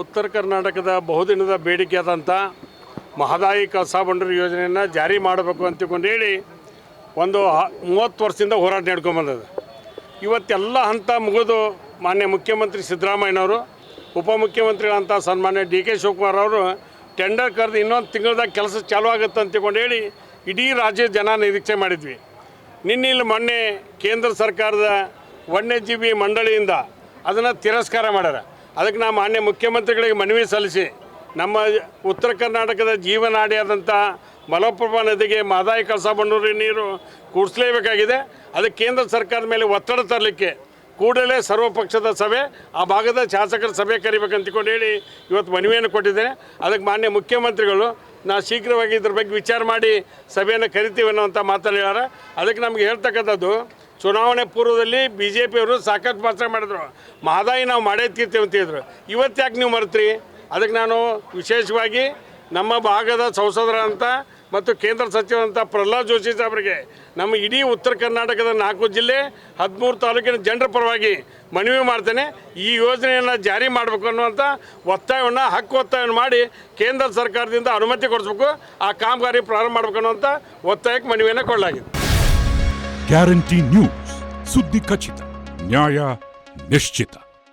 ಉತ್ತರ ಕರ್ನಾಟಕದ ಬಹುದಿನದ ಬೇಡಿಕೆಯಾದಂಥ ಮಹದಾಯಿ ಕಳಸಾ ಬಂಡೂರಿ ಯೋಜನೆಯನ್ನು ಜಾರಿ ಮಾಡಬೇಕು ಅಂತಕೊಂಡು ಹೇಳಿ ಒಂದು 30 ವರ್ಷದಿಂದ ಹೋರಾಟ ನಡ್ಕೊಂಡ್ಬಂದದ. ಇವತ್ತೆಲ್ಲ ಹಂತ ಮುಗಿದು ಮಾನ್ಯ ಮುಖ್ಯಮಂತ್ರಿ ಸಿದ್ದರಾಮಯ್ಯನವರು, ಉಪಮುಖ್ಯಮಂತ್ರಿಗಳಂಥ ಸನ್ಮಾನ್ಯ ಡಿ.ಕೆ. ಶಿವಕುಮಾರ್ ಅವರು ಟೆಂಡರ್ ಕರೆದು ಇನ್ನೊಂದು ತಿಂಗಳದಾಗ ಕೆಲಸ ಚಾಲೂ ಆಗುತ್ತೆ ಅಂತಕೊಂಡು ಹೇಳಿ ಇಡೀ ರಾಜ್ಯದ ಜನ ನಿರೀಕ್ಷೆ ಮಾಡಿದ್ವಿ. ನಿನ್ನೆ ಮೊನ್ನೆ ಕೇಂದ್ರ ಸರ್ಕಾರದ ವನ್ಯಜೀವಿ ಮಂಡಳಿಯಿಂದ ಅದನ್ನು ತಿರಸ್ಕಾರ ಮಾಡ್ಯಾರ. ಅದಕ್ಕೆ ನಾವು ಮಾನ್ಯ ಮುಖ್ಯಮಂತ್ರಿಗಳಿಗೆ ಮನವಿ ಸಲ್ಲಿಸಿ ನಮ್ಮ ಉತ್ತರ ಕರ್ನಾಟಕದ ಜೀವನಾಡಿಯಾದಂಥ ಮಲಪ್ರಭಾ ನದಿಗೆ ಮಹದಾಯಿ ಕಳಸಾ ಬಂಡೂರಿ ನೀರು ಕೂಡಿಸಲೇಬೇಕಾಗಿದೆ. ಅದಕ್ಕೆ ಕೇಂದ್ರ ಸರ್ಕಾರದ ಮೇಲೆ ಒತ್ತಡ ತರಲಿಕ್ಕೆ ಕೂಡಲೇ ಸರ್ವಪಕ್ಷದ ಸಭೆ, ಆ ಭಾಗದ ಶಾಸಕರ ಸಭೆ ಕರಿಬೇಕಂತಕೊಂಡು ಹೇಳಿ ಇವತ್ತು ಮನವಿಯನ್ನು ಕೊಟ್ಟಿದ್ದೇನೆ. ಅದಕ್ಕೆ ಮಾನ್ಯ ಮುಖ್ಯಮಂತ್ರಿಗಳು ನಾವು ಶೀಘ್ರವಾಗಿ ಇದ್ರ ಬಗ್ಗೆ ವಿಚಾರ ಮಾಡಿ ಸಭೆಯನ್ನು ಕರಿತೀವಿ ಅನ್ನೋಂಥ ಮಾತನ್ನು ಹೇಳ್ಯಾರ. ಅದಕ್ಕೆ ನಮಗೆ ಹೇಳ್ತಕ್ಕಂಥದ್ದು, ಚುನಾವಣೆ ಪೂರ್ವದಲ್ಲಿ BJP ಅವರು ಸಾಕಷ್ಟು ಭಾಷಣ ಮಾಡಿದ್ರು, ಮಹದಾಯಿ ನಾವು ಮಾಡೇ ತೀರ್ತೀವಿ ಅಂತಿದ್ರು. ಇವತ್ತು ಯಾಕೆ ನೀವು ಮರೆತ್ರಿ? ಅದಕ್ಕೆ ನಾನು ವಿಶೇಷವಾಗಿ ನಮ್ಮ ಭಾಗದ ಸಂಸದರಂಥ ಮತ್ತು ಕೇಂದ್ರ ಸಚಿವರಂಥ ಪ್ರಹ್ಲಾದ್ ಜೋಶಿ ಸಾಹೇಬರಿಗೆ, ನಮ್ಮ ಇಡೀ ಉತ್ತರ ಕರ್ನಾಟಕದ 4 ಜಿಲ್ಲೆ 13 ತಾಲೂಕಿನ ಜನರ ಪರವಾಗಿ ಮನವಿ ಮಾಡ್ತೇನೆ. ಈ ಯೋಜನೆಯನ್ನು ಜಾರಿ ಮಾಡಬೇಕು ಅನ್ನುವಂಥ ಒತ್ತಾಯವನ್ನು ಒತ್ತಾಯವನ್ನು ಮಾಡಿ ಕೇಂದ್ರ ಸರ್ಕಾರದಿಂದ ಅನುಮತಿ ಕೊಡಿಸ್ಬೇಕು, ಆ ಕಾಮಗಾರಿ ಪ್ರಾರಂಭ ಮಾಡಬೇಕು ಅನ್ನುವಂಥ ಒತ್ತಾಯಕ್ಕೆ ಮನವಿಯನ್ನು ಕೊಡಲಾಗಿದೆ. ಗ್ಯಾರಂಟಿ ನ್ಯೂಸ್, ಸುದ್ದಿ ಖಚಿತ, ನ್ಯಾಯ ನಿಶ್ಚಿತ.